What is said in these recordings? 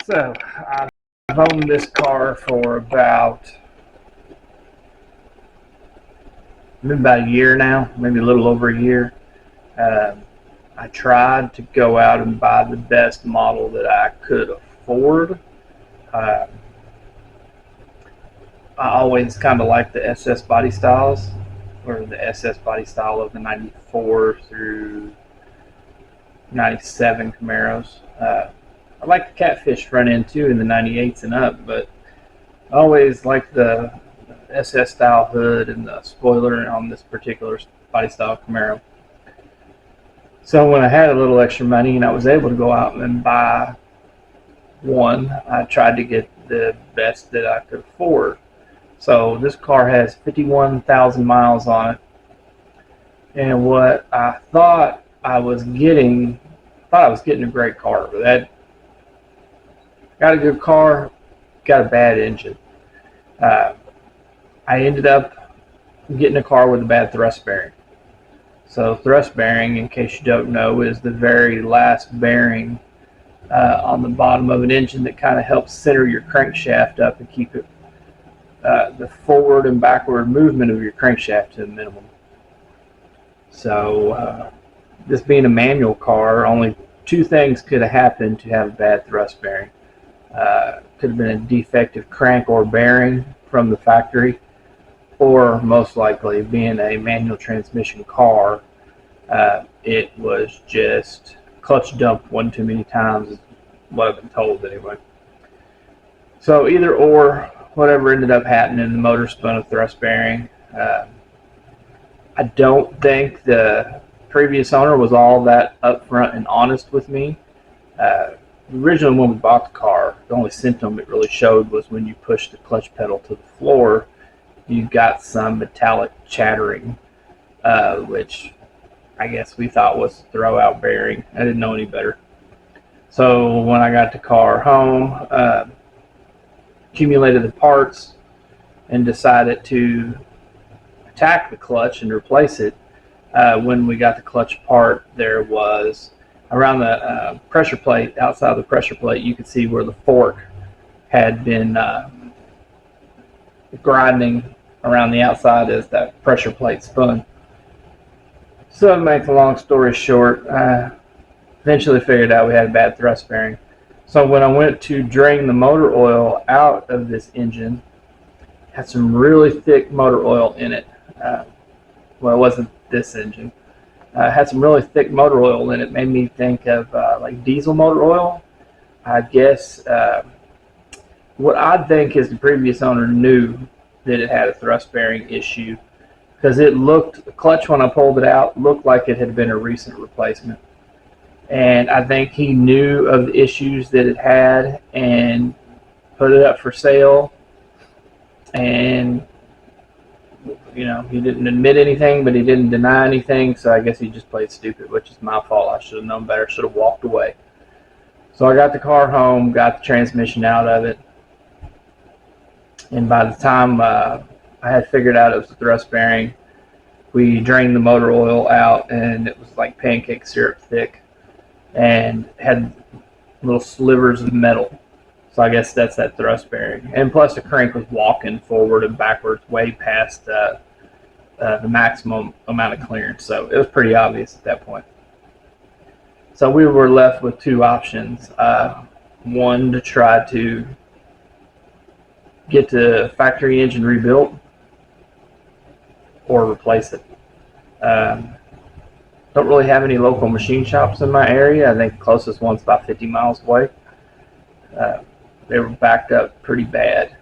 So I've owned this car for about a year now, maybe a little over a year. Um, I tried to go out and buy the best model that I could afford. Uh, I always kind of liked the SS body styles, or the SS body style of the 94 through 97 Camaros. I like the catfish front end too in the 98s and up, but I always liked the SS style hood and the spoiler on this particular body style Camaro. So when I had a little extra money and I was able to go out and buy one, I tried to get the best that I could afford. So this car has 51,000 miles on it, and what I thought I was getting, a great car, but that got a good car, got a bad engine. Uh, I ended up getting a car with a bad thrust bearing. So thrust bearing, in case you don't know, is the very last bearing on the bottom of an engine that kind of helps center your crankshaft up and keep it the forward and backward movement of your crankshaft to a minimum. So this being a manual car, only two things could have happened to have a bad thrust bearing. Could have been a defective crank or bearing from the factory, or most likely, being a manual transmission car, it was just clutch dumped one too many times, is what I've been told anyway. So either or, whatever ended up happening, the motor spun a thrust bearing. I don't think the previous owner was all that upfront and honest with me. Originally, when we bought the car, the only symptom it really showed was when you pushed the clutch pedal to the floor, you got some metallic chattering, which I guess we thought was throwout bearing. I didn't know any better. So when I got the car home, accumulated the parts and decided to attack the clutch and replace it. When we got the clutch apart, there was around the pressure plate, outside the pressure plate, you could see where the fork had been grinding around the outside as that pressure plate spun. So to make the long story short, I eventually figured out we had a bad thrust bearing. So when I went to drain the motor oil out of this engine, it had some really thick motor oil in it. Well, it wasn't this engine. It had some really thick motor oil in it. Made me think of like diesel motor oil. I guess what I think is the previous owner knew that it had a thrust bearing issue, because the clutch when I pulled it out looked like it had been a recent replacement. And I think he knew of the issues that it had and put it up for sale. And, you know, he didn't admit anything, but he didn't deny anything. So I guess he just played stupid, which is my fault. I should have known better, should have walked away. So I got the car home, got the transmission out of it. And by the time I had figured out it was the thrust bearing, we drained the motor oil out, and it was like pancake syrup thick and had little slivers of metal. So I guess that's that thrust bearing. And plus the crank was walking forward and backwards way past the maximum amount of clearance. So it was pretty obvious at that point. So we were left with two options. One, to try to get the factory engine rebuilt or replace it. Don't really have any local machine shops in my area. I think the closest one's about 50 miles away. They were backed up pretty bad.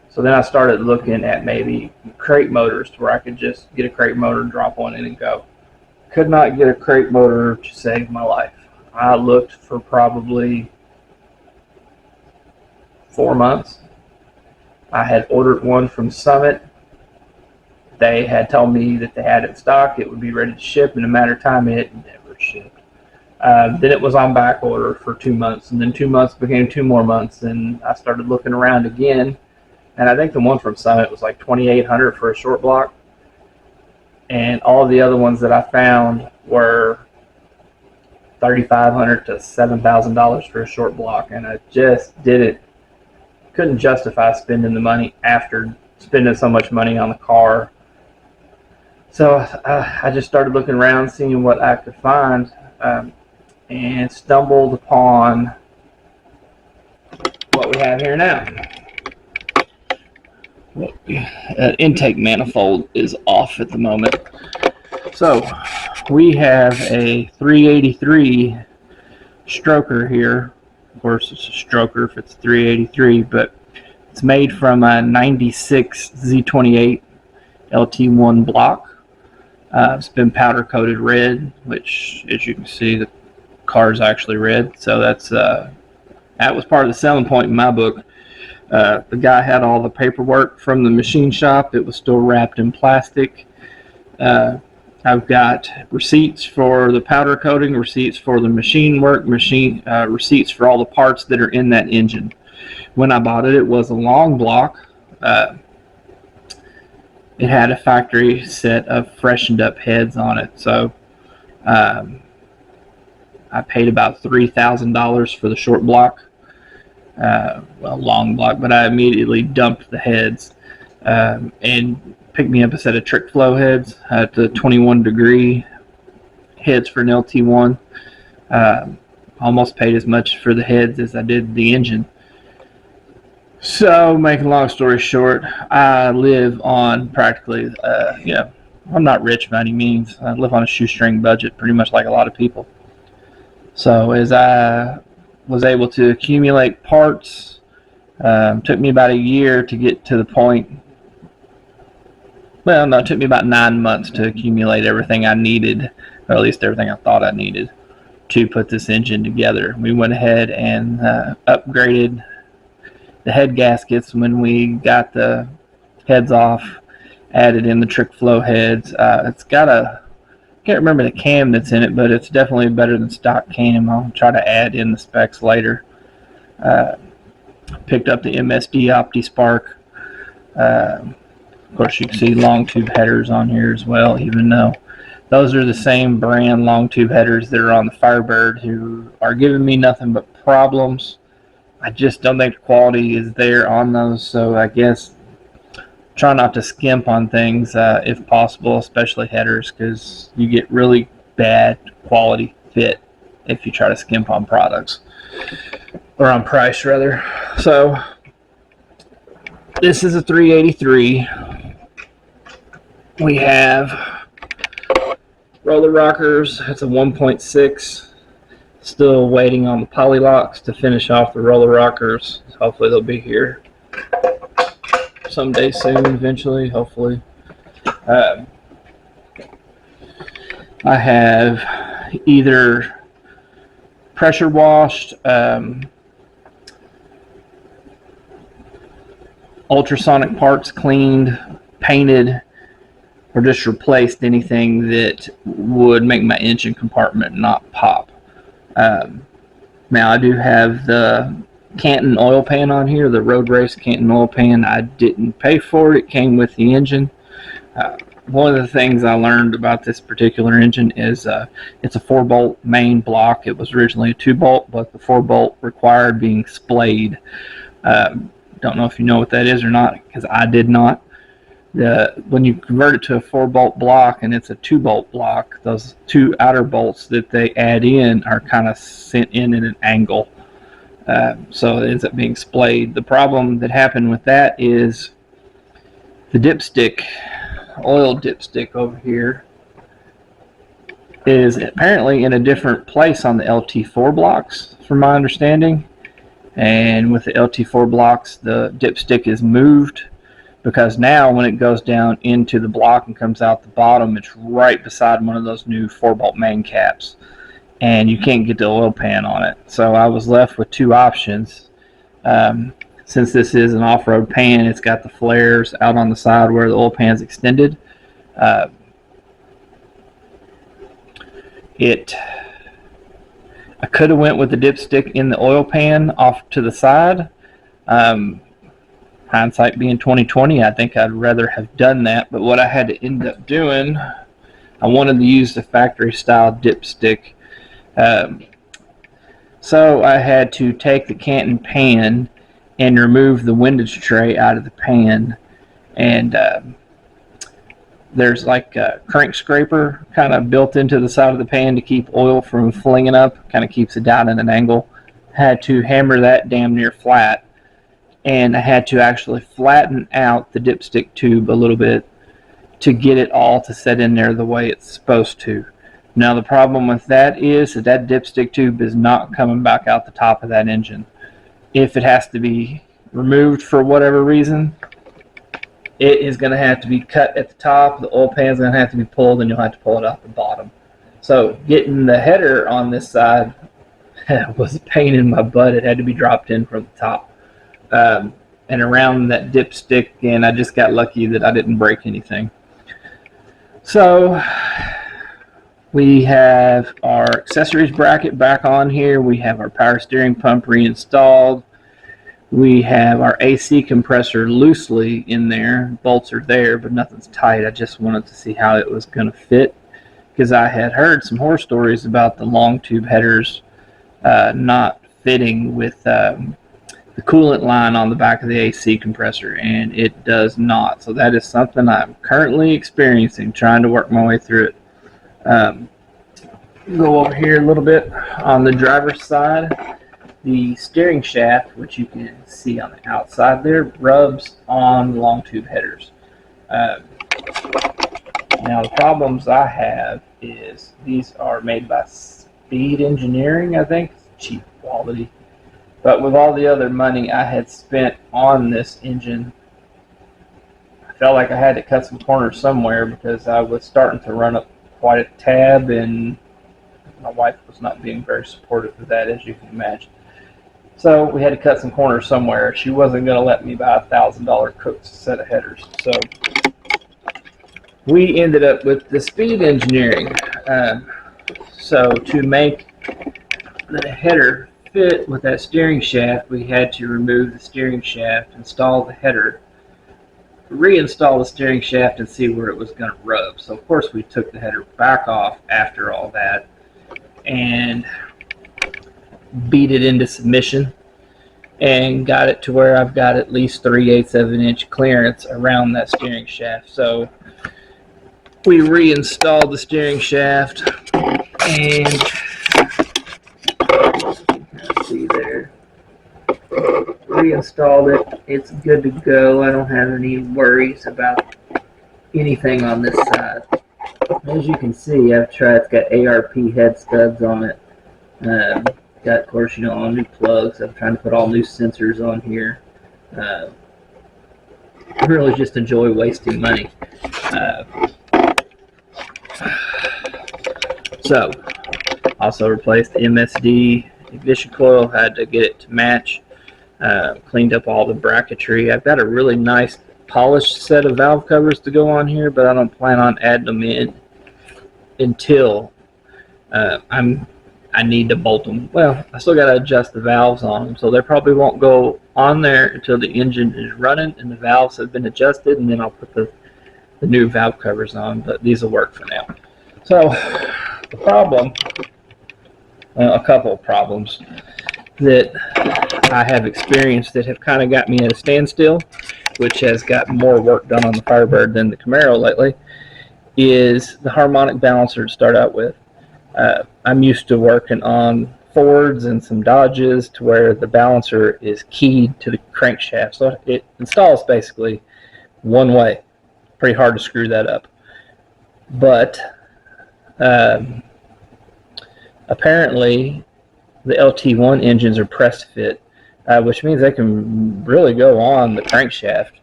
So then I started looking at maybe crate motors, to where I could just get a crate motor, drop one in and go. Could not get a crate motor to save my life. I looked for probably 4 months. I had ordered one from Summit. They had told me that they had it in stock, it would be ready to ship in a matter of time. It never shipped. Then it was on back order for 2 months, and then 2 months became 2 more months, and I started looking around again, and I think the one from Summit was like $2,800 for a short block, and all the other ones that I found were $3,500 to $7,000 for a short block, and I just couldn't justify spending the money after spending so much money on the car. So I just started looking around, seeing what I could find, and stumbled upon what we have here now. Intake manifold is off at the moment. So we have a 383 stroker here. Of course, it's a stroker if it's 383, but it's made from a 96 Z28 LT1 block. It's been powder coated red, which, as you can see, the car is actually red. So that was part of the selling point in my book. The guy had all the paperwork from the machine shop. It was still wrapped in plastic. I've got receipts for the powder coating, receipts for the machine work, receipts for all the parts that are in that engine. When I bought it, it was a long block. It had a factory set of freshened up heads on it. So I paid about $3,000 for the short block. Long block, but I immediately dumped the heads and picked me up a set of trick flow heads at the 21 degree heads for an LT1. Almost paid as much for the heads as I did the engine. So, making a long story short, I live on practically, I'm not rich by any means. I live on a shoestring budget, pretty much like a lot of people. So, as I was able to accumulate parts, took me about a year to get to the point. Well, no, it took me about 9 months to accumulate everything I needed, or at least everything I thought I needed, to put this engine together. We went ahead and upgraded the head gaskets when we got the heads off, added in the trick flow heads. It's got I can't remember the cam that's in it, but it's definitely better than stock cam. I'll try to add in the specs later. Picked up the MSD OptiSpark. Of course, you can see long tube headers on here as well, even though those are the same brand long tube headers that are on the Firebird, who are giving me nothing but problems. I just don't think the quality is there on those, so I guess try not to skimp on things if possible, especially headers, because you get really bad quality fit if you try to skimp on products, or on price rather. So this is a 383. We have roller rockers. It's a 1.6. Still waiting on the poly locks to finish off the roller rockers. Hopefully they'll be here someday soon, eventually, hopefully. I have either pressure washed, ultrasonic parts cleaned, painted, or just replaced anything that would make my engine compartment not pop. Now I do have the Canton oil pan on here, the Road Race Canton oil pan. I didn't pay for it. It came with the engine. One of the things I learned about this particular engine is it's a 4-bolt main block. It was originally a 2-bolt, but the 4-bolt required being splayed. Don't know if you know what that is or not, because I did not. When you convert it to a 4-bolt block and it's a 2-bolt block, those two outer bolts that they add in are kind of sent in at an angle. So it ends up being splayed. The problem that happened with that is the dipstick, oil dipstick over here, is apparently in a different place on the LT4 blocks, from my understanding. And with the LT4 blocks, the dipstick is moved, because now when it goes down into the block and comes out the bottom, it's right beside one of those new 4-bolt main caps, and you can't get the oil pan on it. So I was left with two options. Since this is an off-road pan, it's got the flares out on the side where the oil pan's extended. I could have went with the dipstick in the oil pan off to the side. Hindsight being 2020, I think I'd rather have done that. But what I had to end up doing, I wanted to use the factory style dipstick Um, so I had to take the Canton pan and remove the windage tray out of the pan, and there's like a crank scraper kind of built into the side of the pan to keep oil from flinging up, kind of keeps it down at an angle. Had to hammer that damn near flat, and I had to actually flatten out the dipstick tube a little bit to get it all to set in there the way it's supposed to. Now the problem with that is that dipstick tube is not coming back out the top of that engine. If it has to be removed for whatever reason, it is going to have to be cut at the top, the oil pan is going to have to be pulled, and you'll have to pull it off the bottom. So getting the header on this side was a pain in my butt. It had to be dropped in from the top and around that dipstick, and I just got lucky that I didn't break anything. So we have our accessories bracket back on here. We have our power steering pump reinstalled. We have our AC compressor loosely in there. Bolts are there, but nothing's tight. I just wanted to see how it was going to fit, because I had heard some horror stories about the long tube headers not fitting with the coolant line on the back of the AC compressor, and it does not. So that is something I'm currently experiencing, trying to work my way through it. Go over here a little bit on the driver's side. The steering shaft, which you can see on the outside there, rubs on long tube headers. Now the problems I have is these are made by Speed Engineering, I think. It's cheap quality. But with all the other money I had spent on this engine, I felt like I had to cut some corners somewhere, because I was starting to run up quite a tab, and my wife was not being very supportive of that, as you can imagine. So we had to cut some corners somewhere. She wasn't going to let me buy a $1,000 cooked set of headers. So we ended up with the Speed Engineering. So to make the header fit with that steering shaft, we had to remove the steering shaft, install the header, reinstall the steering shaft, and see where it was going to rub. So of course we took the header back off after all that and beat it into submission and got it to where I've got at least 3/8 of an inch clearance around that steering shaft. So we reinstalled the steering shaft, and let's see there, reinstalled it. It's good to go. I don't have any worries about anything on this side. As you can see, I've tried, it's got ARP head studs on it. Got, of course, all new plugs. I'm trying to put all new sensors on here. I really just enjoy wasting money. So, also replaced the MSD ignition coil. Had to get it to match. Cleaned up all the bracketry. I've got a really nice polished set of valve covers to go on here, but I don't plan on adding them in until I need to bolt them. Well, I still got to adjust the valves on them, so they probably won't go on there until the engine is running and the valves have been adjusted, and then I'll put the new valve covers on, but these will work for now. So the problem, a couple of problems that I have experienced that have kind of got me at a standstill, which has got more work done on the Firebird than the Camaro lately, is the harmonic balancer to start out with. I'm used to working on Fords and some Dodges to where the balancer is keyed to the crankshaft, so it installs basically one way. Pretty hard to screw that up. But apparently the LT1 engines are press fit, which means they can really go on the crankshaft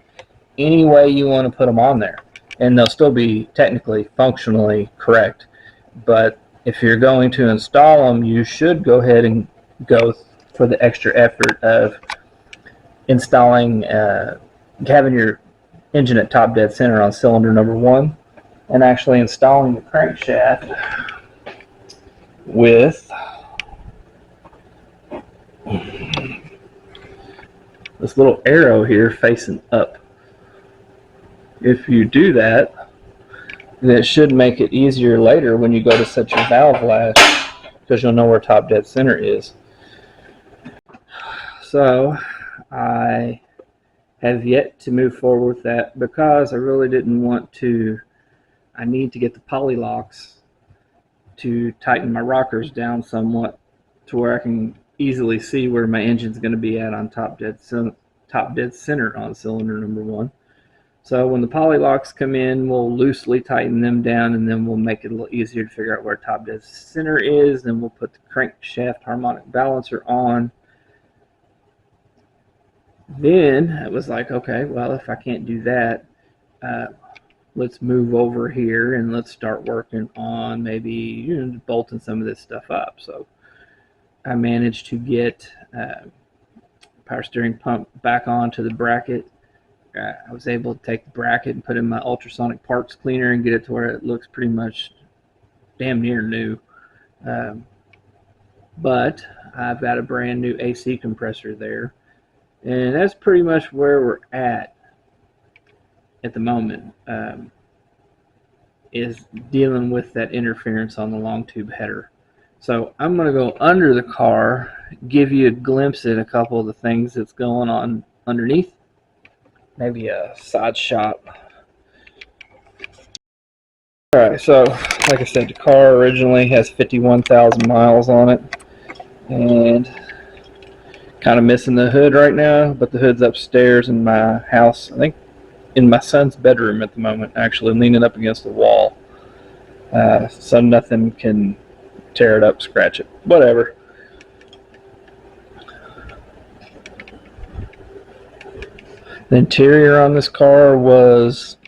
any way you want to put them on there, and they'll still be technically functionally correct. But if you're going to install them, you should go ahead and go for the extra effort of installing, having your engine at top dead center on cylinder number 1, and actually installing the crankshaft with this little arrow here facing up. If you do that, then it should make it easier later when you go to set your valve latch because you'll know where top dead center is. So I have yet to move forward with that because I really didn't want to. I need to get the poly locks to tighten my rockers down somewhat to where I can easily see where my engine's going to be at on top dead center on cylinder number 1. So when the poly locks come in, we'll loosely tighten them down, and then we'll make it a little easier to figure out where top dead center is. Then we'll put the crankshaft harmonic balancer on. Then it was like, okay, well, if I can't do that, let's move over here and let's start working on maybe bolting some of this stuff up. So I managed to get power steering pump back onto the bracket. I was able to take the bracket and put in my ultrasonic parts cleaner and get it to where it looks pretty much damn near new. But I've got a brand new AC compressor there, and that's pretty much where we're at the moment, is dealing with that interference on the long tube header. So I'm going to go under the car, give you a glimpse at a couple of the things that's going on underneath. Maybe a side shot. Alright, so like I said, the car originally has 51,000 miles on it, and kind of missing the hood right now, but the hood's upstairs in my house, I think in my son's bedroom at the moment, actually leaning up against the wall, so nothing can tear it up, scratch it, whatever. The interior on this car was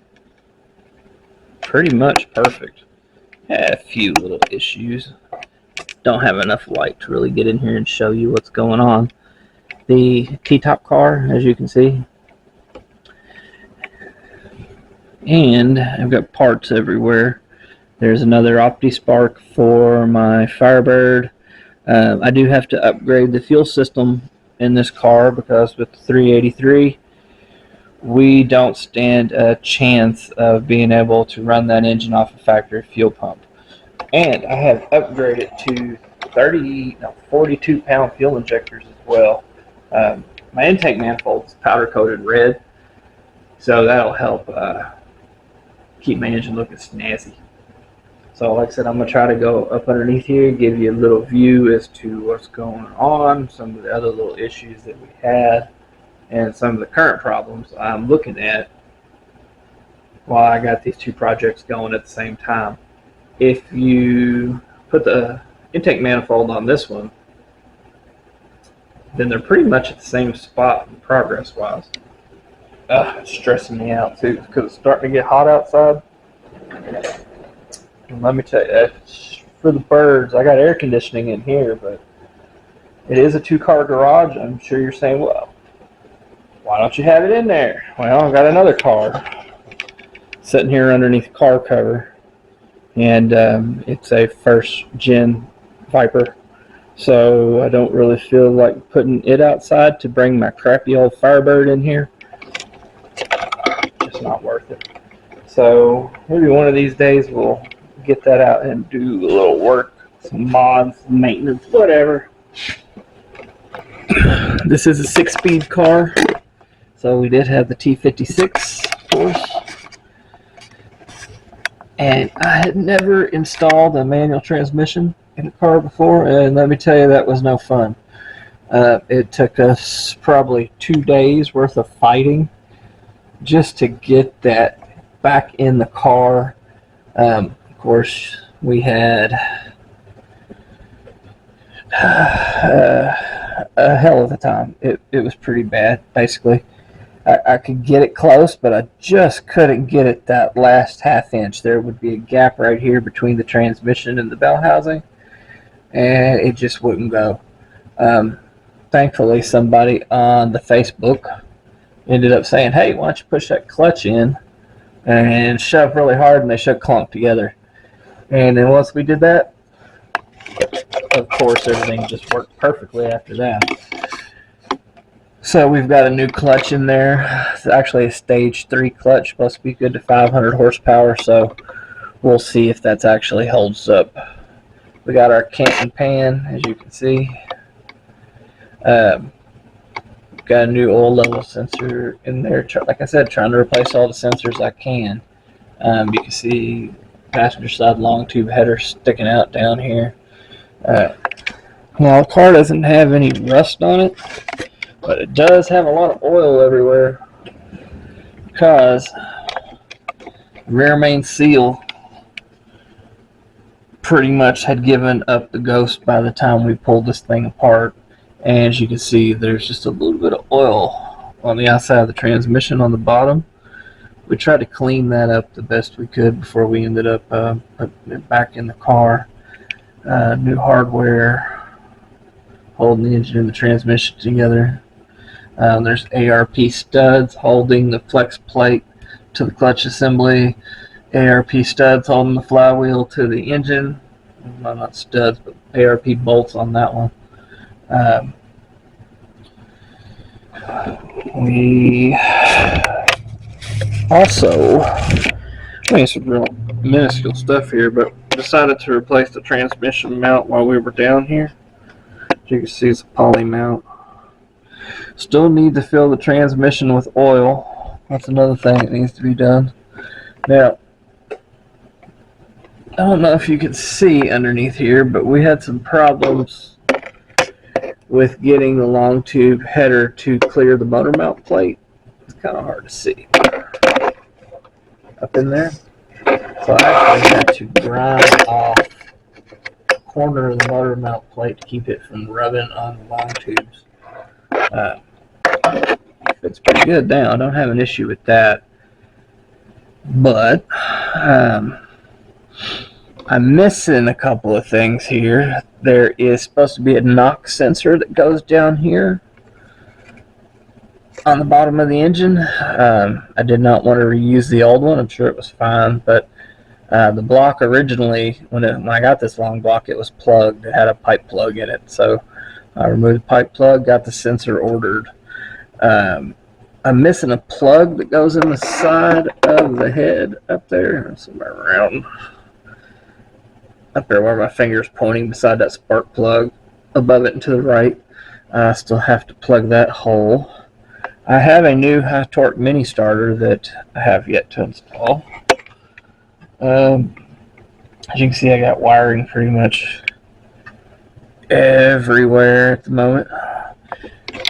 pretty much perfect. Had a few little issues. Don't have enough light to really get in here and show you what's going on. The T-top car, as you can see, and I've got parts everywhere. There's another OptiSpark for my Firebird. I do have to upgrade the fuel system in this car because with the 383 we don't stand a chance of being able to run that engine off a factory fuel pump. And I have upgraded to 42 pound fuel injectors as well. My intake manifold is powder coated red, so that'll help keep my engine looking snazzy. So like I said, I'm going to try to go up underneath here, give you a little view as to what's going on, some of the other little issues that we had, and some of the current problems I'm looking at while I got these two projects going at the same time. If you put the intake manifold on this one, then they're pretty much at the same spot progress-wise. It's stressing me out too because it's starting to get hot outside. And let me tell you, for the birds, I got air conditioning in here, but it is a 2-car garage. I'm sure you're saying, well, why don't you have it in there? Well, I've got another car sitting here underneath the car cover, and it's a first gen Viper, so I don't really feel like putting it outside to bring my crappy old Firebird in here. Just not worth it. So maybe one of these days we'll get that out and do a little work, some mods, maintenance, whatever. This is a 6-speed car. So we did have the T56, of course, and I had never installed a manual transmission in a car before, and let me tell you, that was no fun. It took us probably 2 days worth of fighting just to get that back in the car. Of course, we had a hell of a time. It was pretty bad, basically. I could get it close, but I just couldn't get it that last ½ inch. There would be a gap right here between the transmission and the bell housing, and it just wouldn't go. Thankfully, somebody on the Facebook ended up saying, hey, why don't you push that clutch in and shove really hard, and they should clunk together. And then once we did that, of course, everything just worked perfectly after that. So we've got a new clutch in there. It's actually a stage 3 clutch, supposed to be good to 500 horsepower, so we'll see if that's actually holds up We got our Canton pan, as you can see. Got a new oil level sensor in there. Like I said, trying to replace all the sensors I can. You can see passenger side long tube header sticking out down here. Now the car doesn't have any rust on it, but it does have a lot of oil everywhere because the rear main seal pretty much had given up the ghost by the time we pulled this thing apart. And as you can see, there's just a little bit of oil on the outside of the transmission on the bottom. We tried to clean that up the best we could before we ended up putting it back in the car. New hardware, holding the engine and the transmission together. There's ARP studs holding the flex plate to the clutch assembly. ARP studs holding the flywheel to the engine. Well, not studs, but ARP bolts on that one. We also, some real minuscule stuff here, but decided to replace the transmission mount while we were down here. As you can see, it's a poly mount. Still need to fill the transmission with oil. That's another thing that needs to be done. Now, I don't know if you can see underneath here, but we had some problems with getting the long tube header to clear the motor mount plate. It's kind of hard to see up in there. So I actually had to grind off the corner of the motor mount plate to keep it from rubbing on the long tubes. It's pretty good now. I don't have an issue with that. But I'm missing a couple of things here. There is supposed to be a knock sensor that goes down here on the bottom of the engine. I did not want to reuse the old one. I'm sure it was fine, but the block originally, when I got this long block, it was plugged. It had a pipe plug in it, so I removed the pipe plug, got the sensor ordered. I'm missing a plug that goes in the side of the head up there, somewhere around up there where my finger's pointing beside that spark plug, above it and to the right. I still have to plug that hole. I have a new high torque mini starter that I have yet to install. As you can see, I got wiring pretty much everywhere at the moment,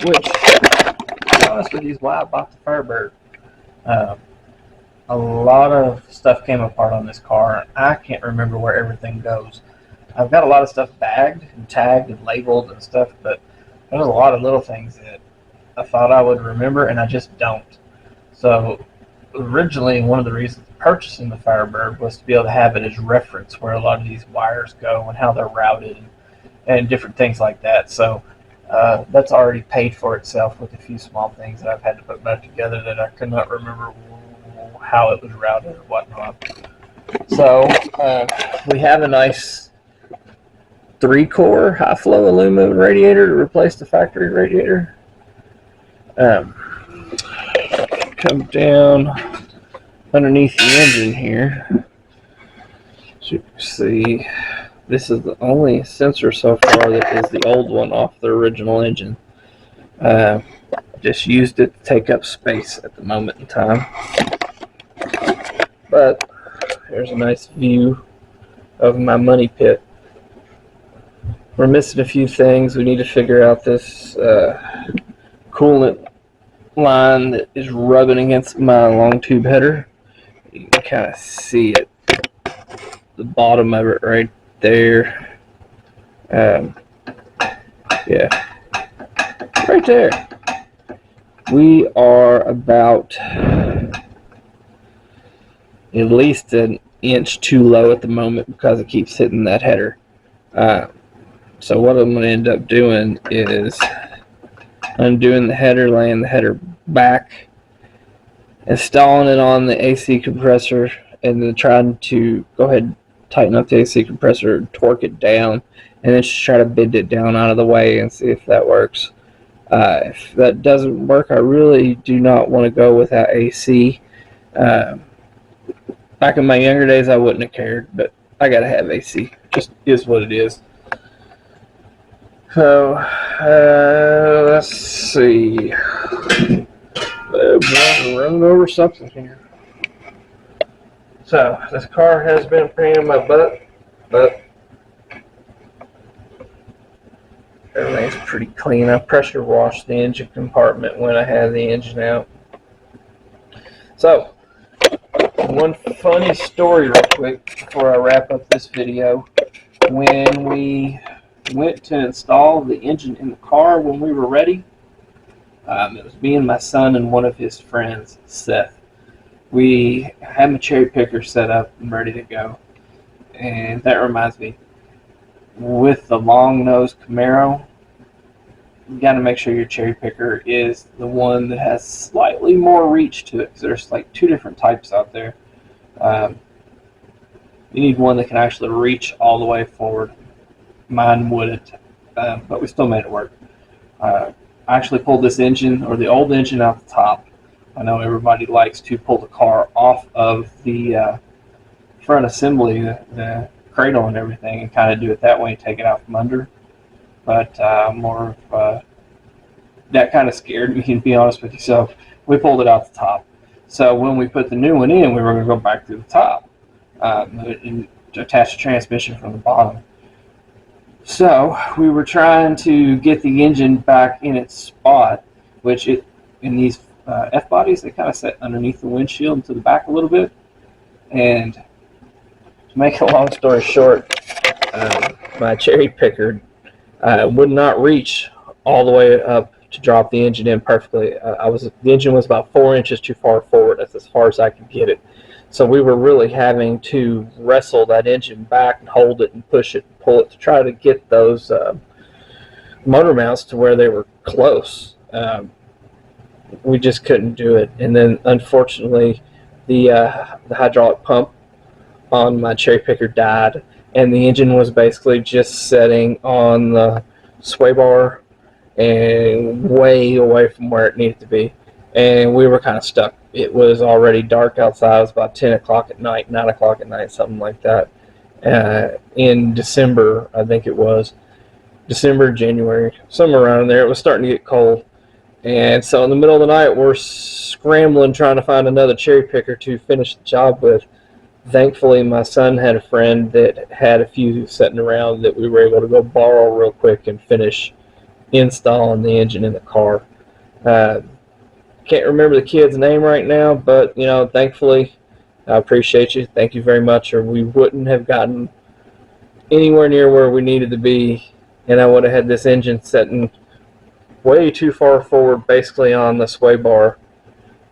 which, to be honest with you, is why I bought the Firebird. A lot of stuff came apart on this car, and I can't remember where everything goes. I've got a lot of stuff bagged and tagged and labeled and stuff, but there's a lot of little things that I thought I would remember, and I just don't. So originally, one of the reasons purchasing the Firebird was to be able to have it as reference where a lot of these wires go and how they're routed and different things like that. So that's already paid for itself with a few small things that I've had to put back together that I could not remember how it was routed or whatnot. So we have a nice 3-core high-flow aluminum radiator to replace the factory radiator. Come down underneath the engine here. As you can see, this is the only sensor so far that is the old one off the original engine. Just used it to take up space at the moment in time. But here's a nice view of my money pit. We're missing a few things. We need to figure out this coolant line that is rubbing against my long tube header. You can kind of see it, the bottom of it right there. Yeah, right there. We are about at least an inch too low at the moment because it keeps hitting that header. So what I'm going to end up doing is undoing the header, laying the header back, installing it on the AC compressor, and then trying to go ahead and tighten up the AC compressor, torque it down, and then just try to bend it down out of the way and see if that works. If that doesn't work, I really do not want to go without AC. Back in my younger days, I wouldn't have cared, but I gotta have AC. just is what it is. So, let's see. We're running over something here. So, this car has been a pain in my butt, but everything's pretty clean. I pressure washed the engine compartment when I had the engine out. So, one funny story real quick before I wrap up this video. When we went to install the engine in the car when we were ready, it was me and my son and one of his friends, Seth. We had my cherry picker set up and ready to go. And that reminds me, with the long nose Camaro, you got to make sure your cherry picker is the one that has slightly more reach to it, because there's like two different types out there. You need one that can actually reach all the way forward. Mine wouldn't, but we still made it work. I actually pulled this engine, or the old engine, out the top. I know everybody likes to pull the car off of the front assembly, the cradle and everything, and kind of do it that way and take it out from under. But more of that kind of scared me, to be honest with you. So we pulled it out the top. So when we put the new one in, we were going to go back through the top and attach the transmission from the bottom. So we were trying to get the engine back in its spot, which in these F-bodies, they kind of set underneath the windshield and to the back a little bit. And to make a long story short, my cherry picker would not reach all the way up to drop the engine in perfectly. The engine was about 4 inches too far forward. That's as far as I could get it. So we were really having to wrestle that engine back and hold it and push it and pull it to try to get those motor mounts to where they were close. We just couldn't do it. And then unfortunately, the hydraulic pump on my cherry picker died, and the engine was basically just setting on the sway bar and way away from where it needed to be. And we were kind of stuck. It was already dark outside. It was about 10 o'clock at night, 9 o'clock at night, something like that. In December, I think it was. December, January, somewhere around there. It was starting to get cold. And so in the middle of the night, we're scrambling, trying to find another cherry picker to finish the job with. Thankfully, my son had a friend that had a few sitting around that we were able to go borrow real quick and finish installing the engine in the car. Can't remember the kid's name right now, but thankfully, I appreciate you. Thank you very much, or we wouldn't have gotten anywhere near where we needed to be, and I would have had this engine sitting way too far forward, basically on the sway bar,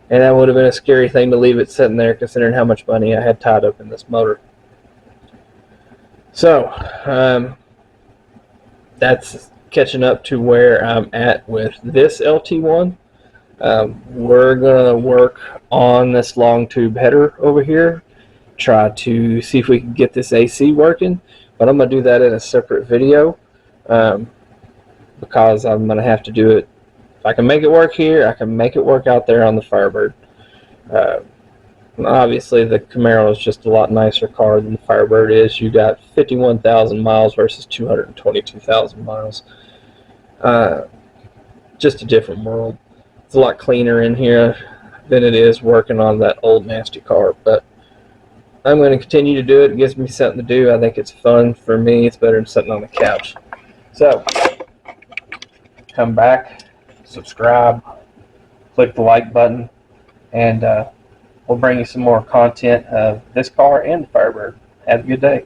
and that would have been a scary thing to leave it sitting there, considering how much money I had tied up in this motor. So that's catching up to where I'm at with this LT1. We're gonna work on this long tube header over here, try to see if we can get this AC working, but I'm gonna do that in a separate video because I'm gonna have to do it. If I can make it work here, I can make it work out there on the Firebird. Obviously the Camaro is just a lot nicer car than the Firebird is. You got 51,000 miles versus 222,000 miles. Just a different world. It's a lot cleaner in here than it is working on that old nasty car, but I'm going to continue to do it. It gives me something to do. I think it's fun for me. It's better than sitting on the couch. So come back, subscribe, click the like button, and we'll bring you some more content of this car and the Firebird. Have a good day.